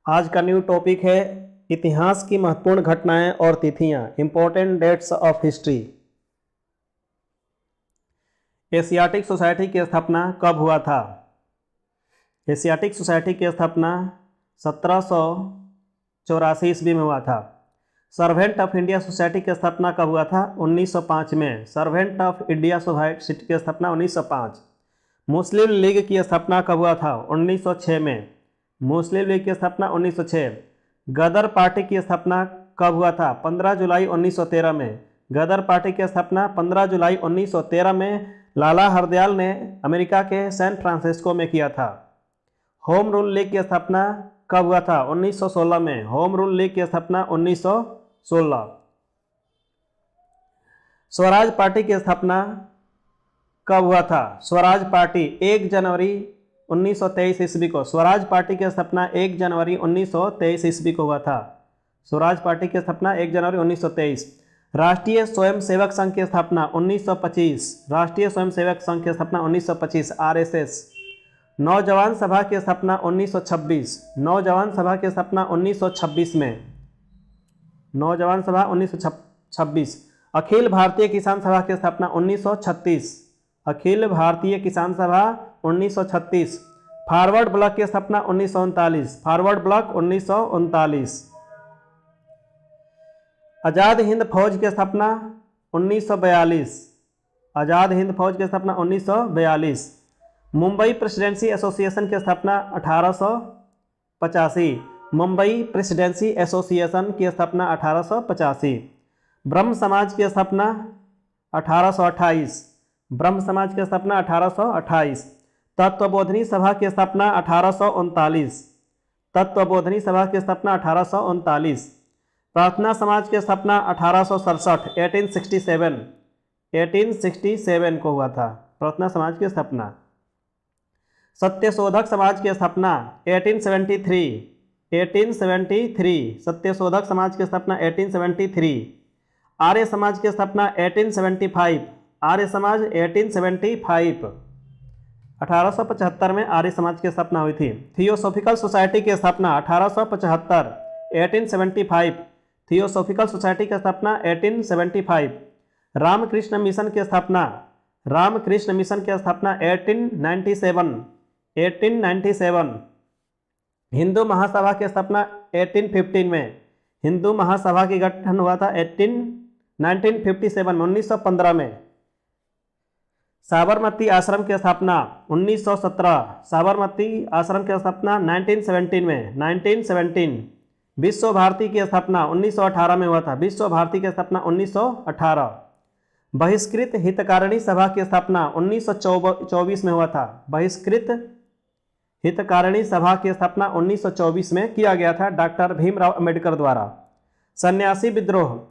आज का new topic है इतिहास की महत्वपूर्ण घटनाएं और तिथियां, important dates of history. Asiatic society की स्थापना कब हुआ था? एशियाटिक सोसाइटी की स्थापना 1784 ईस्वी में हुआ था। सर्वेंट ऑफ इंडिया सोसाइटी की स्थापना कब हुआ था? 1905 में। सर्वेंट ऑफ इंडिया सोसाइटी की स्थापना 1905। मुस्लिम लीग की स्थापना कब हुआ था? 1906 में। मुस्लिम लीग की स्थापना 1906। गदर पार्टी की स्थापना कब हुआ था? 15 जुलाई 1913 में। गदर पार्टी की स्थापना 15 जुलाई 1913 में लाला हरदयाल ने अमेरिका के सैन फ्रांसिस्को में किया था। होम रूल लीग की स्थापना कब हुआ था? 1916 में। होम रूल लीग की स्थापना 1916। स्वराज पार्टी की स्थापना कब हुआ था? स्वराज पार्टी 1 जनवरी 1923 ईस्वी को। स्वराज पार्टी की स्थापना 1 जनवरी 1923 ईस्वी को हुआ था। स्वराज पार्टी की स्थापना 1 जनवरी 1923। राष्ट्रीय स्वयंसेवक संघ की स्थापना 1925। राष्ट्रीय स्वयंसेवक संघ की स्थापना 1925 आरएसएस। नौजवान सभा की स्थापना 1926। नौजवान सभा की स्थापना 1926 में। नौजवान सभा 1926। अखिल भारतीय किसान सभा की स्थापना 1936। अखिल भारतीय किसान सभा 1936। फॉरवर्ड ब्लॉक की स्थापना 1939। Forward block 1939। आजाद हिंद फौज की स्थापना 1942। आजाद हिंद फौज की स्थापना 1942। मुंबई प्रेसिडेंसी एसोसिएशन की स्थापना 1885। मुंबई प्रेसिडेंसी एसोसिएशन की स्थापना 1885। ब्रह्म समाज की स्थापना 1828। ब्रह्म समाज की स्थापना 1828। तत्वबोधिनी सभा की स्थापना 1839। तत्वबोधिनी सभा की स्थापना 1839। प्रार्थना समाज की स्थापना 1867 1867। 1867 को हुआ था प्रार्थना समाज की स्थापना। सत्यशोधक समाज की स्थापना 1873। 1873। सत्यशोधक समाज की स्थापना 1873। आर्य समाज की स्थापना 1875। आर्य समाज 1875। 1875 में आर्य समाज की स्थापना हुई थी। थियोसॉफिकल सोसाइटी की स्थापना 1875 1875। थियोसॉफिकल सोसाइटी की स्थापना 1875। रामकृष्ण मिशन की स्थापना रामकृष्ण मिशन की स्थापना 1897। 1897। हिंदू महासभा की स्थापना 1815 में। हिंदू महासभा की गठन हुआ था 1957 में 1915 में। साबरमती आश्रम की स्थापना 1917। साबरमती आश्रम की स्थापना 1917 में 1917। विश्व भारती की स्थापना 1918 में हुआ था। विश्व भारती की स्थापना 1918। बहिष्कृत हितकारिणी सभा की स्थापना 1924 में हुआ था। बहिष्कृत हितकारिणी सभा की स्थापना 1924 में किया गया था डॉक्टर भीमराव अंबेडकर द्वारा। सन्यासी विद्रोह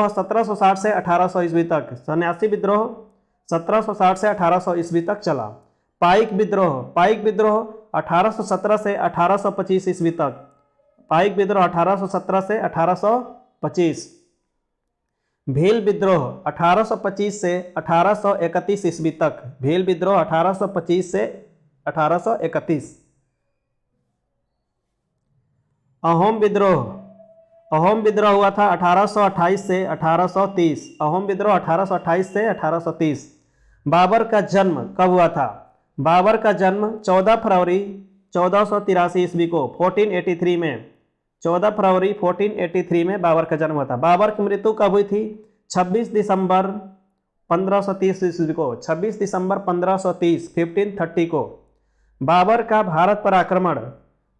1760 से 1800 ईस्वी तक। सन्यासी विद्रोह 1760 से 1800 ईस्वी तक चला। पाइक विद्रोह 1817 से 1825 ईस्वी तक। पाइक विद्रोह 1817 से 1825। भील विद्रोह 1825 से 1831 ईस्वी तक। भील विद्रोह 1825 से 1831। अहोम विद्रोह हुआ था 1828 से 1830। अहोम विद्रोह 1828 से 1830। बाबर का जन्म कब हुआ था? बाबर का जन्म 14 फरवरी 1483 ईस्वी को 1483 में। 14 फरवरी 1483 में बाबर का जन्म हुआ था। बाबर की मृत्यु कब हुई थी? 26 दिसंबर 1530 ईस्वी को। 26 दिसंबर 1530 1530 को। बाबर का भारत पर आक्रमण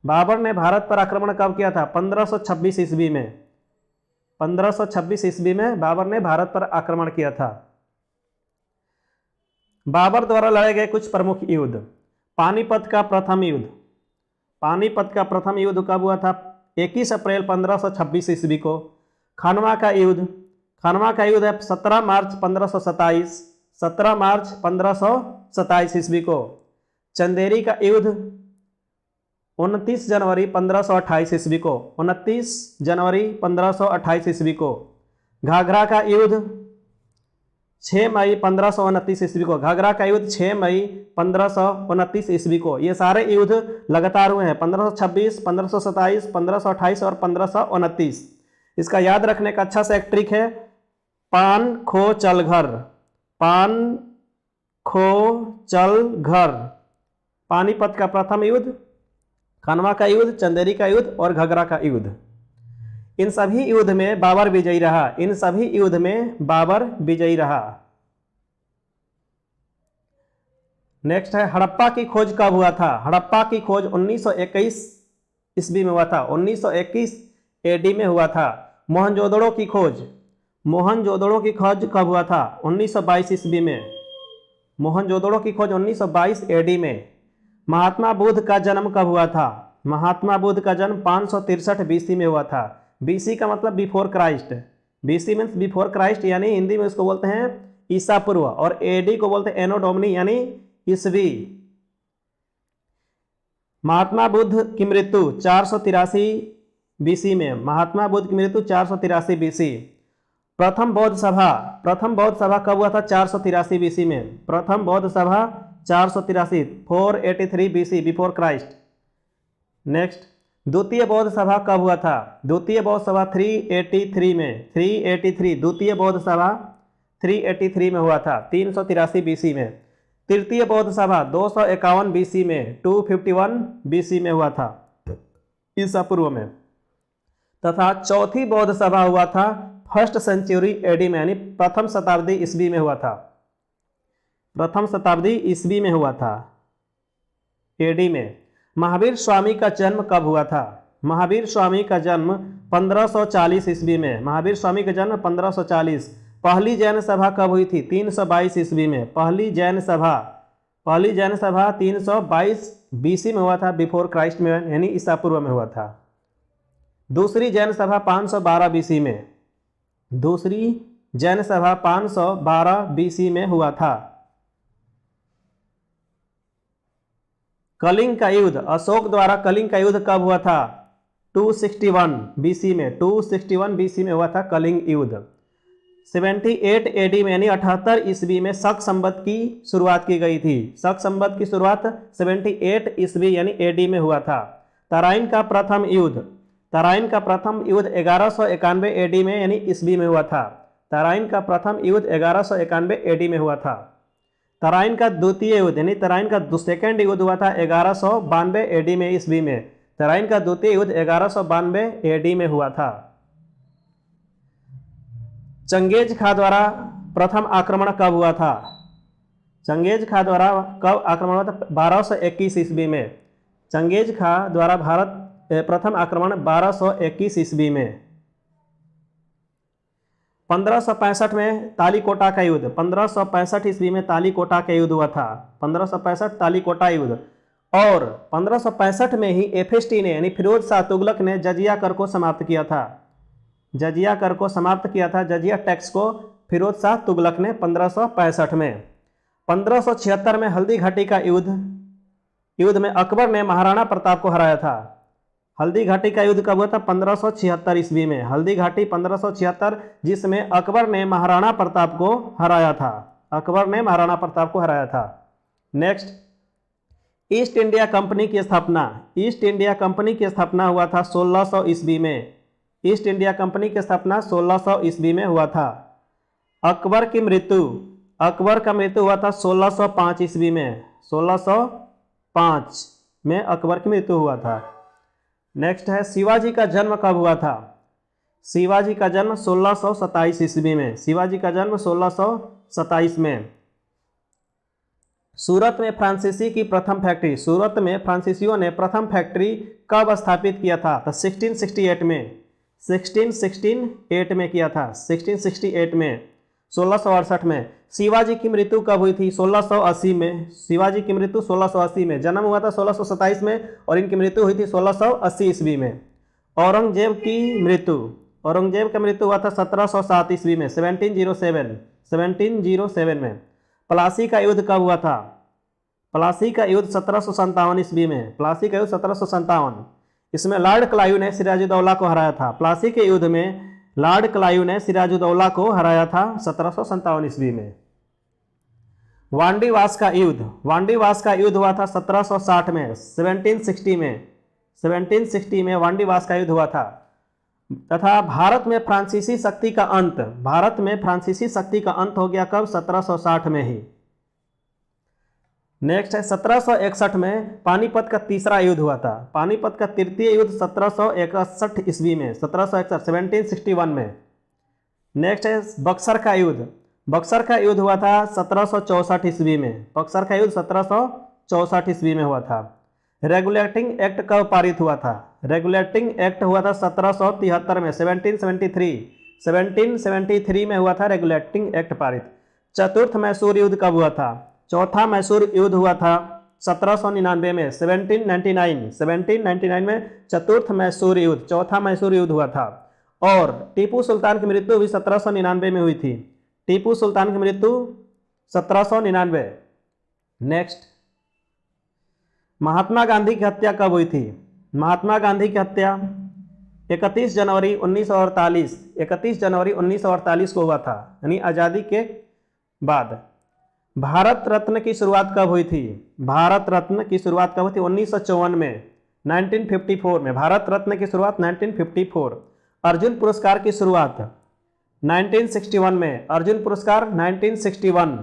बाबर ने भारत पर आक्रमण कब किया था? 1526 ईस्वी में। 1526 ईस्वी में बाबर ने भारत पर आक्रमण किया था। बाबर द्वारा लड़े गए कुछ प्रमुख युद्ध। पानीपत का प्रथम युद्ध। पानीपत का प्रथम युद्ध कब हुआ था? 21 अप्रैल 1526 ईस्वी को। खनवा का युद्ध है 17 मार्च 1527। 17 मार्च 1527 ईस्वी को। चंदेरी का युद्ध 29 जनवरी 1528 ईस्वी को। 29 जनवरी 1528 ईस्वी को। घाघरा का युद्ध 6 मई 1529 ईस्वी को। घाघरा का युद्ध 6 मई 1529 ईस्वी को। ये सारे युद्ध लगातार हुए हैं, 1526, 1527, 1528 और 1529। इसका याद रखने का अच्छा सा एक ट्रिक है, पान खो चल घर, पान खो चल घर। पानीपत का प्रथम युद्ध, खनवा का युद्ध, चंदेरी का युद्ध और घाघरा का युद्ध। इन सभी युद्ध में बाबर विजयी रहा, इन सभी युद्ध में बाबर विजयी रहा। नेक्स्ट है हड़प्पा की खोज कब हुआ था? हड़प्पा की खोज 1921 ईस्वी में हुआ था, 1921 एडी में हुआ था। मोहनजोदड़ो की खोज, मोहनजोदड़ो की खोज कब हुआ था? 1922 ईस्वी में। मोहनजोदड़ो की खोज 1922 एडी में। महात्मा बुद्ध का जन्म कब हुआ था? महात्मा बुद्ध का जन्म 563 बीसी में हुआ था। बीसी का मतलब before Christ, BC means before Christ, यानी हिंदी में उसको बोलते हैं ईसा पूर्व, और एडी को बोलते हैं एनो डोमिनी यानी ईसवी। महात्मा बुद्ध की मृत्यु 483 बीसी में। महात्मा बुद्ध की मृत्यु 483 बीसी। प्रथम बौद्ध सभा, प्रथम बौद्ध सभा कब हुआ था? 483 बीसी में। प्रथम बौद्ध सभा 483, 483 बीसी बिफोर क्राइस्ट। नेक्स्ट, द्वितीय बौद्ध सभा कब हुआ था? द्वितीय बौद्ध सभा 383 में, 383। द्वितीय बौद्ध सभा 383 में हुआ था, 383 बीसी में। तृतीय बौद्ध सभा 251 बीसी में, 251 बीसी में हुआ था, ईसा पूर्व में। तथा चौथी बौद्ध सभा हुआ था फर्स्ट सेंचुरी एडी में, यानी प्रथम शताब्दी ईस्वी में हुआ था, प्रथम शताब्दी ईस्वी में हुआ था, एडी में। महावीर स्वामी का जन्म कब हुआ था? महावीर स्वामी का जन्म 1540 ईस्वी में। महावीर स्वामी का जन्म 1540। पहली जैन सभा कब हुई थी? 322 ईस्वी में। पहली जैन सभा 322 बीसी में हुआ था, बिफोर क्राइस्ट में, यानी ईसा पूर्व में हुआ था। दूसरी जैन सभा 512 बीसी में। दूसरी जैन सभा 512 बीसी में हुआ था। कलिंग का युद्ध, अशोक द्वारा कलिंग का युद्ध कब हुआ था? 261 बीसी में, 261 बीसी में हुआ था कलिंग युद्ध। 78 एडी में, यानी 78 ईस्वी में शक संवत की शुरुआत की गई थी। शक संवत की शुरुआत 78 ईस्वी यानी एडी में हुआ था। तराइन का प्रथम युद्ध, तराइन का प्रथम युद्ध 1191 एडी में यानी ईस्वी में हुआ था। तराइन का प्रथम युद्ध 1191 एडी में हुआ था। तराइन का द्वितीय युद्ध यानी तराइन का सेकेंड युद्ध हुआ था 1192 एडी में, ईस्वी में। तराइन का द्वितीय युद्ध 1192 एडी में हुआ था। चंगेज खां द्वारा प्रथम आक्रमण कब हुआ था? चंगेज खां द्वारा कब आक्रमण हुआ था? 1221 ईस्वी में। चंगेज खां द्वारा भारत प्रथम आक्रमण 1221 ईस्वी में। 1565 में तालीकोटा का युद्ध, 1565 ईस्वी में तालीकोटा का युद्ध हुआ था, 1565 तालीकोटा युद्ध। और 1565 में ही एफएसटी ने यानी फिरोज शाह तुगलक ने जजिया कर को समाप्त किया था। जजिया कर को समाप्त किया था, जजिया टैक्स को फिरोज शाह तुगलक ने 1565 में। 1576 में हल्दी घाटी का युद्ध में अकबर ने महाराणा प्रताप को हराया था। हल्दी घाटी का युद्ध कब हुआ था? 1576 ईस्वी में। हल्दी घाटी 1576, जिसमें अकबर ने महाराणा प्रताप को हराया था। अकबर ने महाराणा प्रताप को हराया था। नेक्स्ट, ईस्ट इंडिया कंपनी की स्थापना। ईस्ट इंडिया कंपनी की स्थापना हुआ था 1600 ईस्वी में। ईस्ट इंडिया कंपनी की स्थापना 1600 ईस्वी में हुआ था। अकबर की मृत्यु, अकबर का मृत्यु हुआ था 1605 ईस्वी में। 1605 में अकबर की मृत्यु हुआ था। नेक्स्ट है, शिवाजी का जन्म कब हुआ था? शिवाजी का जन्म 1627 ईस्वी में। शिवाजी का जन्म 1627 में। सूरत में फ्रांसीसी की प्रथम फैक्ट्री, सूरत में फ्रांसीसियों ने प्रथम फैक्ट्री कब स्थापित किया था? तो 1668 में, 1668 में किया था, 1668 में। 1668 में। शिवाजी की मृत्यु कब हुई थी? 1680 में। शिवाजी की मृत्यु 1680 में। जन्म हुआ था 1627 में और इनकी मृत्यु हुई थी 1680 ईस्वी में। औरंगजेब की मृत्यु, औरंगजेब का मृत्यु हुआ था 1707 ईस्वी में, 1707 में। प्लासी का युद्ध कब हुआ था? प्लासी का युद्ध 1757 ईस्वी में। प्लासी का युद्ध 1757। इसमें लॉर्ड क्लाइव ने सिराजुद्दौला को हराया था। प्लासी के युद्ध में लॉर्ड क्लाइव ने सिराजुद्दौला को हराया था 1757 ईस्वी में। वांडीवास का युद्ध, वांडीवास का युद्ध हुआ था 1760 में, 1760 में, 1760 में वांडीवास का युद्ध हुआ था। तथा भारत में फ्रांसीसी शक्ति का अंत, भारत में फ्रांसीसी शक्ति का अंत हो गया कब? 1760 में ही। नेक्स्ट है 1761 में पानीपत का तीसरा युद्ध हुआ था। पानीपत का तृतीय युद्ध 1761 ईस्वी में, 1761 1761 में। नेक्स्ट है बक्सर का युद्ध, बक्सर का युद्ध हुआ था 1764 ईस्वी में, बक्सर का युद्ध 1764 ईस्वी में हुआ था। रेगुलेटिंग एक्ट कब पारित हुआ था? रेगुलेटिंग एक्ट हुआ था 1773 में, 1773 में हुआ था रेगुलेटिंग एक्ट पारित। चतुर्थ मैसूर युद्ध कब हुआ था? चौथा मैसूर युद्ध हुआ था 1799 में, 1799 में चतुर्थ मैसूर युद्ध, चौथा मैसूर युद्ध हुआ था। और टीपू सुल्तान की मृत्यु भी 1799 में हुई थी। टीपू सुल्तान की मृत्यु 1799। नेक्स्ट, महात्मा गांधी की हत्या कब हुई थी? महात्मा गांधी की हत्या 31 जनवरी 1948, 31 जनवरी 1948 को हुआ था, यानी आज़ादी के बाद। भारत रत्न की शुरुआत कब हुई थी? भारत रत्न की शुरुआत कब हुई थी? 1954 में, 1954 में भारत रत्न की शुरुआत 1954। अर्जुन पुरस्कार की शुरुआत 1961 में, अर्जुन पुरस्कार 1961।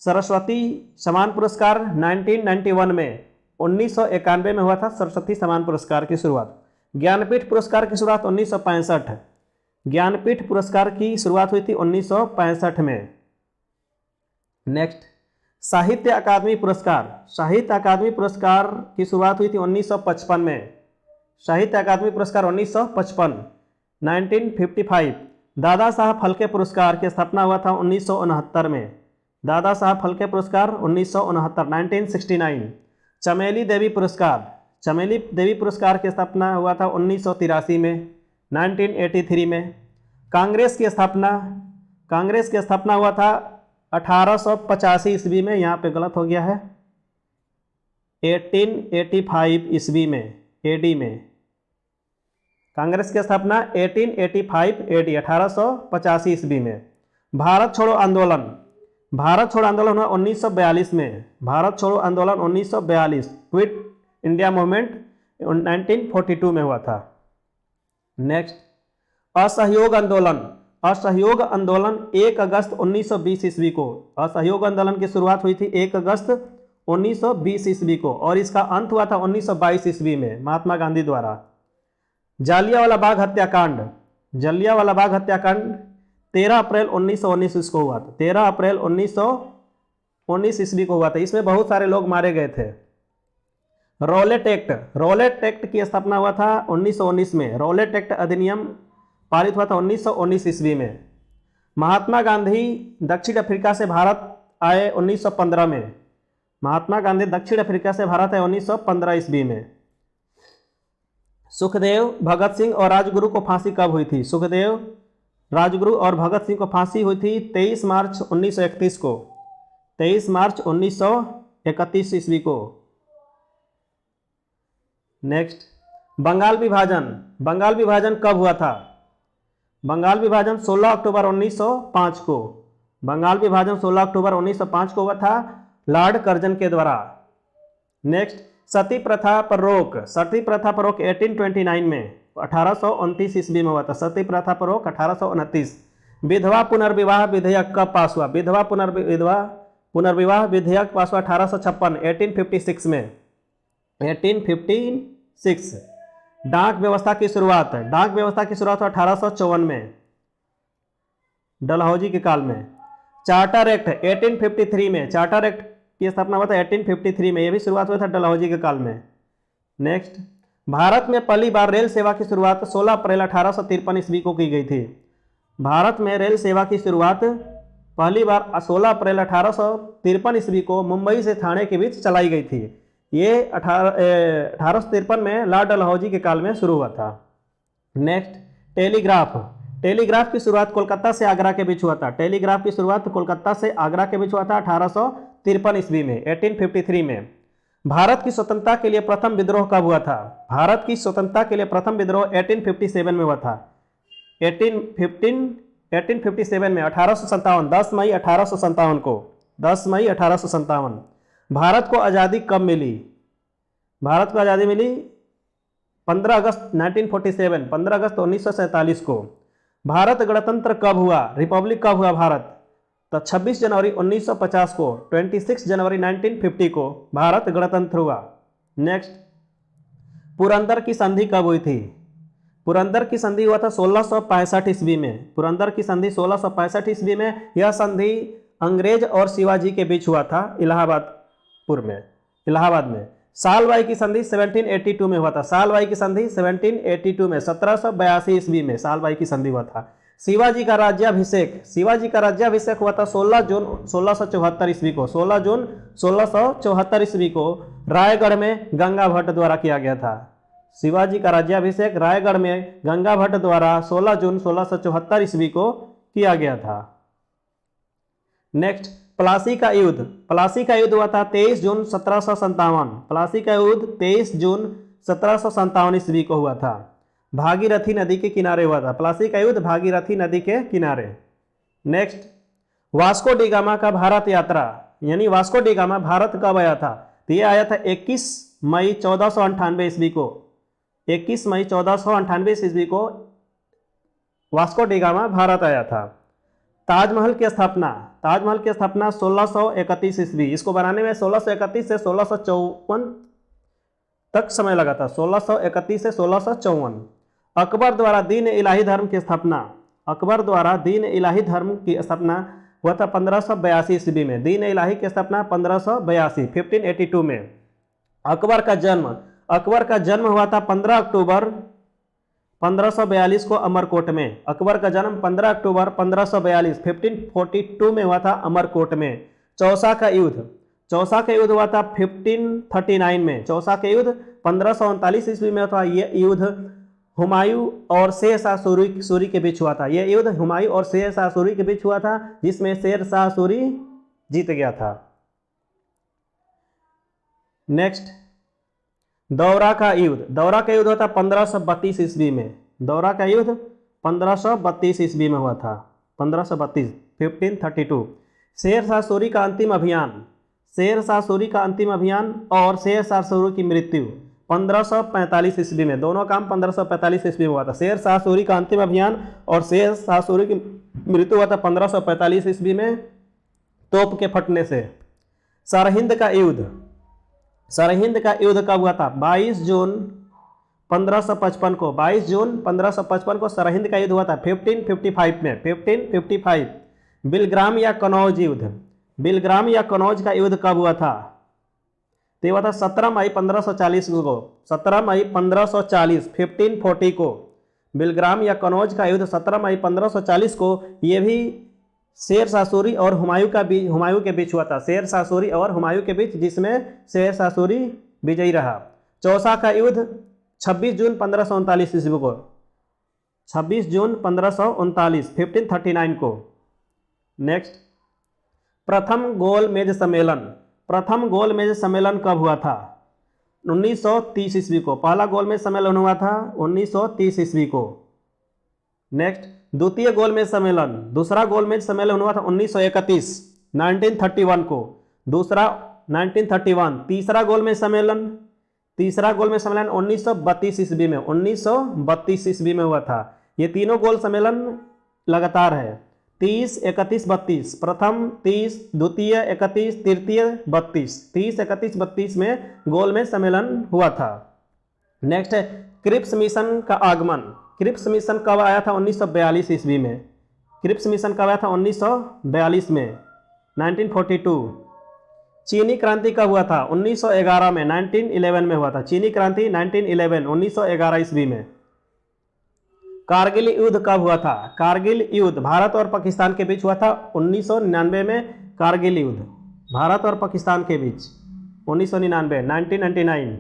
सरस्वती सम्मान पुरस्कार 1991 में, 1991 में हुआ था सरस्वती सम्मान पुरस्कार की शुरुआत। ज्ञानपीठ पुरस्कार की शुरुआत 1965, ज्ञानपीठ पुरस्कार की शुरुआत हुई थी 1965 में। नेक्स्ट, साहित्य अकादमी पुरस्कार, साहित्य अकादमी पुरस्कार की शुरुआत हुई थी 1955 में, साहित्य अकादमी पुरस्कार 1955। 1955 दादा साहब फाल्के पुरस्कार की स्थापना हुआ था 1969 में, दादा साहब फाल्के पुरस्कार 1969। 1969 चमेली देवी पुरस्कार, चमेली देवी पुरस्कार की स्थापना हुआ था 1983 में, 1983 में। कांग्रेस की स्थापना, कांग्रेस की स्थापना हुआ था 1885 ईस्वी में, यहाँ पे गलत हो गया है, 1885 ईस्वी में, एडी में। कांग्रेस की स्थापना 1885 एडी, 1885 ईस्वी में। भारत छोड़ो आंदोलन, भारत छोड़ो आंदोलन हुआ 1942 में, भारत छोड़ो आंदोलन 1942। क्विट इंडिया मूवमेंट 1942 में हुआ था। नेक्स्ट, असहयोग आंदोलन, असहयोग आंदोलन 1 अगस्त 1920 ईस्वी को, असहयोग आंदोलन की शुरुआत हुई थी 1 अगस्त 1920 ईस्वी को और इसका अंत हुआ था 1922 ईस्वी में महात्मा गांधी द्वारा। जालियांवाला बाग हत्याकांड, जालियांवाला बाग हत्याकांड 13 अप्रैल 1919 को हुआ था, 13 अप्रैल 1919 ईस्वी को हुआ था। इसमें बहुत सारे लोग मारे गए थे। रॉलेट एक्ट, रॉलेट एक्ट की स्थापना हुआ था 1919 में, रॉलेट एक्ट अधिनियम पारित हुआ था 1919 ईस्वी में। महात्मा गांधी दक्षिण अफ्रीका से भारत आए 1915 में, महात्मा गांधी दक्षिण अफ्रीका से भारत आए 1915 ईस्वी में। सुखदेव, भगत सिंह और राजगुरु को फांसी कब हुई थी? सुखदेव, राजगुरु और भगत सिंह को फांसी हुई थी 23 मार्च 1931 को, 23 मार्च 1931 ईस्वी को। नेक्स्ट, बंगाल विभाजन, बंगाल विभाजन कब हुआ था? बंगाल विभाजन 16 अक्टूबर 1905 को, बंगाल विभाजन 16 अक्टूबर 1905 को हुआ था लॉर्ड कर्जन के द्वारा। नेक्स्ट, सती प्रथा पर रोक, सती प्रथा पर रोक 1829 में, 1829 ईस्वी में हुआ था सती प्रथा पर रोक 1829। विधवा पुनर्विवाह विधेयक कब पास हुआ? विधवा पुनर्विवाह विधेयक पास हुआ 1856, 1856 में, 1856। डाक व्यवस्था की शुरुआत, डाक व्यवस्था की शुरुआत 1854 में, डलहौजी के काल में। चार्टर एक्ट 1853 में, चार्टर एक्ट की स्थापना हुआ था 1853 में, यह भी शुरुआत हुआ था डलहौजी के काल में। नेक्स्ट, भारत में पहली बार रेल सेवा की शुरुआत 16 अप्रैल 1853 ईस्वी को की गई थी। भारत में रेल सेवा की शुरुआत पहली बार 16 अप्रैल 1853 ईस्वी को मुंबई से थाने के बीच चलाई गई थी। ये 1853 में लॉर्ड डलहौजी के काल में शुरू हुआ था। नेक्स्ट, टेलीग्राफ, टेलीग्राफ की शुरुआत कोलकाता से आगरा के बीच हुआ था, टेलीग्राफ की शुरुआत कोलकाता से आगरा के बीच हुआ था 1853 ईस्वी में, 1853 में। भारत की स्वतंत्रता के लिए प्रथम विद्रोह कब हुआ था? भारत की स्वतंत्रता के लिए प्रथम विद्रोह 1857 में हुआ था, 1857 में, 1857, 10 मई 1857 को, 10 मई 1857। भारत को आज़ादी कब मिली? भारत को आज़ादी मिली 15 अगस्त 1947, 15 अगस्त 1947 को। भारत गणतंत्र कब हुआ, रिपब्लिक कब हुआ भारत? तो 26 जनवरी 1950 को, 26 जनवरी 1950 को भारत गणतंत्र हुआ। नेक्स्ट, पुरंदर की संधि कब हुई थी? पुरंदर की संधि हुआ था 1665 ईस्वी में। पुरंदर की संधि 1665 ईस्वी में। यह संधि अंग्रेज और शिवाजी के बीच हुआ था इलाहाबाद में। सालबाई की संधि 1782 में हुआ था। सालबाई की संधि 1782 में, 1782 ईस्वी में सालबाई की संधि हुआ था। शिवाजी का राज्याभिषेक हुआ था 16 जून 1674 ईस्वी को। 16 जून 1674 ईस्वी को रायगढ़ में गंगा भट्ट द्वारा किया गया था। शिवाजी का राज्याभिषेक रायगढ़ में गंगा भट्ट द्वारा 16 जून 1674 ईस्वी को किया गया था। नेक्स्ट, प्लासी का युद्ध हुआ था 23 जून 1757। प्लासी का युद्ध 23 जून 1757 ईस्वी को हुआ था। भागीरथी नदी के किनारे हुआ था। प्लासी का युद्ध भागीरथी नदी के किनारे। नेक्स्ट, वास्को डी गामा का भारत यात्रा, यानी वास्को डी गामा भारत कब आया था? तो ये आया था 21 मई 1498 ईस्वी को। 21 मई 1498 ईस्वी को वास्को डी गामा भारत आया था। ताजमहल की स्थापना 1631 ईस्वी। इसको बनाने में 1631 से 1654 तक समय लगा था। 1631 से 1654। अकबर द्वारा दीन इलाही धर्म की स्थापना हुआ था 1582 ईस्वी में। दीन इलाही की स्थापना 1582 1582 में। अकबर का जन्म हुआ था 15 अक्टूबर 1542 को अमरकोट में। अकबर का जन्म 15 अक्टूबर 1542 1542 में हुआ था अमरकोट में। चौसा का युद्ध हुआ था 1539 में। चौसा का युद्ध 1539 ईस्वी में था। यह युद्ध हुमायूं और शेर शाह सूरी के बीच हुआ था। यह युद्ध हुमायूं और शेर शाह सूरी के बीच हुआ था, जिसमें शेर शाह सूरी जीत गया था। नेक्स्ट, दौरा का युद्ध हुआ था 1532 ईस्वी में। दौरा का युद्ध 1532 ईस्वी में हुआ था। 1532 1532। शेर शाह सूरी का अंतिम अभियान और शेर शाह सूरी की मृत्यु 1545 ईस्वी में। दोनों काम 1545 ईस्वी में हुआ था। शेर शाह सूरी का अंतिम अभियान और शेर शाह सूरी की मृत्यु हुआ था 1545 ईस्वी में तोप के फटने से। सरहिंद का युद्ध कब हुआ था? 22 जून 1555 को। 22 जून 1555 को सरहिंद का युद्ध हुआ था। 1555 में 1555। बिलग्राम या कनौज का युद्ध कब हुआ था? तो हुआ था 17 मई 1540 को। 17 मई 1540 1540 को। बिलग्राम या कनौज का युद्ध 17 मई 1540 को। यह भी शेर शाह सूरी और हुमायूं के बीच हुआ था। शेर शाह सूरी और हुमायूं के बीच, जिसमें शेर शाह सूरी विजयी रहा। चौसा का युद्ध 26 जून 1539 ईस्वी को। 26 जून 1539 1539 को। नेक्स्ट, प्रथम गोलमेज सम्मेलन कब हुआ था? 1930 ईस्वी को। पहला गोलमेज सम्मेलन हुआ था 1930 ईस्वी को। नेक्स्ट, दूसरा गोलमेज सम्मेलन हुआ था 1931 1931 को। 1931। तीसरा गोलमेज सम्मेलन 1932 ईस्वी में। 1932 ईस्वी में हुआ था। ये तीनों गोल सम्मेलन लगातार है। 30 31 32। प्रथम 30, द्वितीय 31, तृतीय 32। 30 31 32 में गोलमेज सम्मेलन हुआ था। नेक्स्ट है क्रिप्स मिशन का आगमन। क्रिप्स मिशन कब आया था? 1942 ईस्वी में। क्रिप्स मिशन कब आया था? 1942 में 1942। चीनी क्रांति कब हुआ था? 1911 में 1911 में हुआ था। चीनी क्रांति 1911 ईस्वी में। कारगिल युद्ध कब हुआ था? कारगिल युद्ध भारत और पाकिस्तान के बीच हुआ था 1999 में। कारगिल युद्ध भारत और पाकिस्तान के बीच 1999 1999।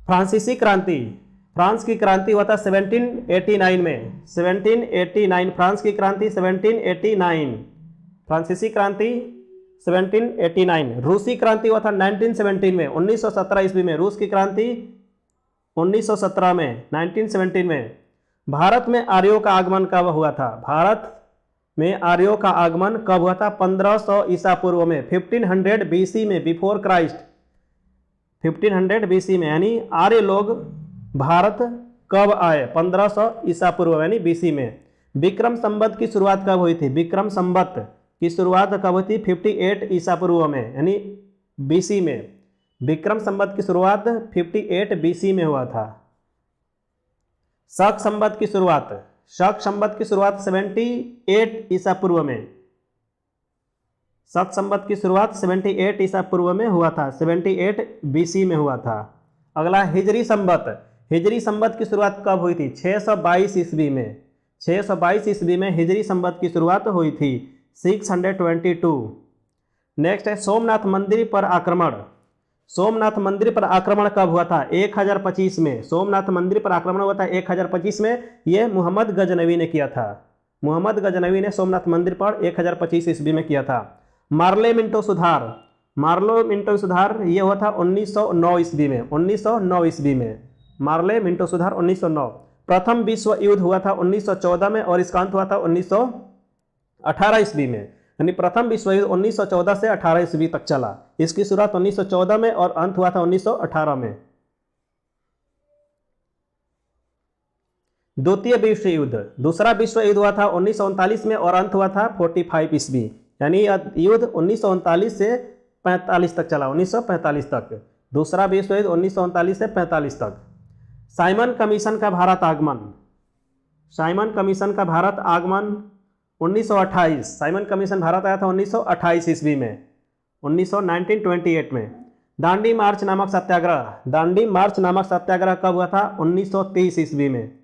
फ्रांसीसी क्रांति फ्रांस की क्रांति हुआ था 1789 में। 1789 फ्रांस की क्रांति 1789। फ्रांसीसी क्रांति 1789। रूसी क्रांति हुआ था 1917 में 1917 ईस्वी में। रूस की क्रांति 1917 में 1917 में। भारत में आर्यों का आगमन कब हुआ था? भारत में आर्यों का आगमन कब हुआ था? 1500 ईसा पूर्व में, 1500 बीसी में, बिफोर क्राइस्ट, 1500 बीसी में। यानी आर्य लोग भारत कब आए? 1500 ईसा पूर्व यानी बीसी में। विक्रम संवत की शुरुआत कब हुई थी? विक्रम संवत की शुरुआत कब हुई थी? 58 ईसा पूर्व में यानी बीसी में। विक्रम संवत की शुरुआत 58 बीसी में हुआ था। शक संवत की शुरुआत, शक संवत की शुरुआत 78 ईसा पूर्व में, शक संवत की शुरुआत 78 ईसा पूर्व में हुआ था, 78 बीसी में हुआ था। अगला हिजरी संवत, हिजरी संवत की शुरुआत कब हुई थी? 622 ईस्वी में, 622 ईस्वी में हिजरी संवत की शुरुआत हुई थी, 622। नेक्स्ट है सोमनाथ मंदिर पर आक्रमण, सोमनाथ मंदिर पर आक्रमण कब हुआ था? 1025 में, सोमनाथ मंदिर पर आक्रमण हुआ था 1025 में। यह मोहम्मद गजनवी ने किया था, मोहम्मद गजनवी ने सोमनाथ मंदिर पर 1025 ईस्वी में किया था। मार्ले मिंटो सुधार, मार्लो मिंटो सुधार ये हुआ था 1909 ईस्वी में, 1909 ईस्वी में, मार्ले मिंटो सुधार 1909। प्रथम विश्व युद्ध हुआ था 1914 में और इसका अंत हुआ था 1918 ईस्वी में। यानी प्रथम विश्व युद्ध 1914 से 18 ईस्वी तक चला। इसकी शुरुआत 1914 में और अंत हुआ था 1918 में। द्वितीय विश्व युद्ध, दूसरा विश्व युद्ध हुआ था 1939 में और अंत हुआ था 45 ईस्वी। यानी युद्ध 1939 से 45 तक चला, 1945 तक। दूसरा विश्व युद्ध 1939 से 45 तक। साइमन कमीशन का भारत आगमन, साइमन कमीशन का भारत आगमन 1928, साइमन कमीशन भारत आया था 1928 ईस्वी में, 1928 में। दांडी मार्च नामक सत्याग्रह, दांडी मार्च नामक सत्याग्रह कब हुआ था? 1930 ईस्वी में,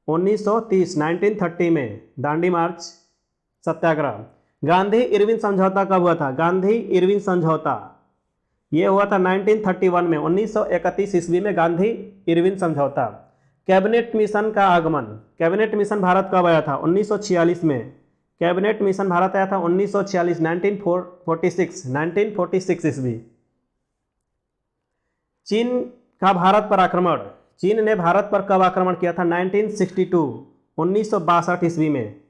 1930 1930 में दांडी मार्च सत्याग्रह। गांधी इरविन समझौता कब हुआ था? गांधी इरविन समझौता ये हुआ था 1931 में, 1931 ईस्वी में गांधी इरविन समझौता। कैबिनेट मिशन का आगमन, कैबिनेट मिशन भारत कब आया था? 1946 में, कैबिनेट मिशन भारत आया था 1946, 1946 ईस्वी। चीन का भारत पर आक्रमण, चीन ने भारत पर कब आक्रमण किया था? 1962 1962 ईस्वी में,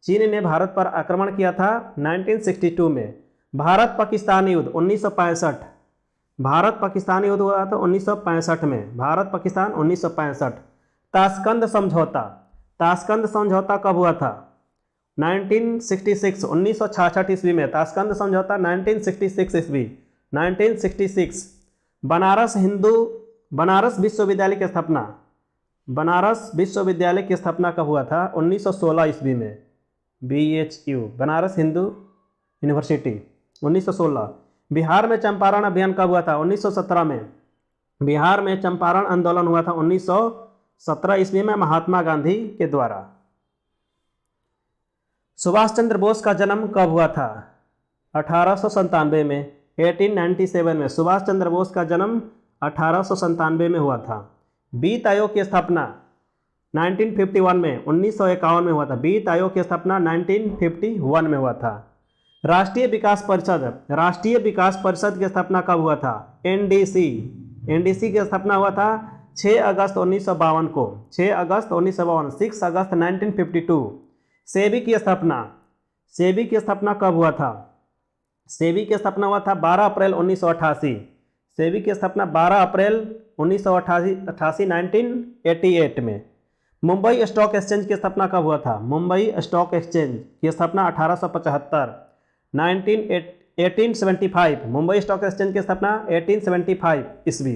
चीन ने भारत पर आक्रमण किया था 1962 में। भारत पाकिस्तान युद्ध 1965, भारत पाकिस्तान युद्ध हुआ था 1965 में, भारत पाकिस्तान 1965। ताशकंद समझौता, ताशकंद समझौता कब हुआ था? 1966 1966 ईस्वी में, ताशकंद समझौता 1966 ईस्वी, 1966। बनारस हिंदू, बनारस विश्वविद्यालय की स्थापना, बनारस विश्वविद्यालय की स्थापना कब हुआ था? 1916 ईस्वी में, BHU बनारस हिंदू यूनिवर्सिटी 1916। बिहार में चंपारण अभियान कब हुआ था? 1917 में, बिहार में चंपारण आंदोलन हुआ था 1917 ईस्वी में महात्मा गांधी के द्वारा। सुभाष चंद्र बोस का जन्म कब हुआ था? 1897 में, 1897 में सुभाष चंद्र बोस का जन्म 1897 में हुआ था। वित्त आयोग की स्थापना 1951 में, 1951 में हुआ था। वित्त आयोग की स्थापना 1951 में हुआ था। राष्ट्रीय विकास परिषद, राष्ट्रीय विकास परिषद की स्थापना कब हुआ था? NDC, NDC की स्थापना हुआ था 6 अगस्त 1952 को, 6 अगस्त 1952, 6 अगस्त 1952। सेबी की स्थापना, सेबी की स्थापना कब हुआ था? सेबी की स्थापना हुआ था 12 अप्रैल 1988, सेबी की स्थापना 12 अप्रैल 1988 1988 में। मुंबई स्टॉक एक्सचेंज की स्थापना कब हुआ था? मुंबई स्टॉक एक्सचेंज की स्थापना 1875 1875, मुंबई स्टॉक एक्सचेंज की स्थापना 1875 ईस्वी।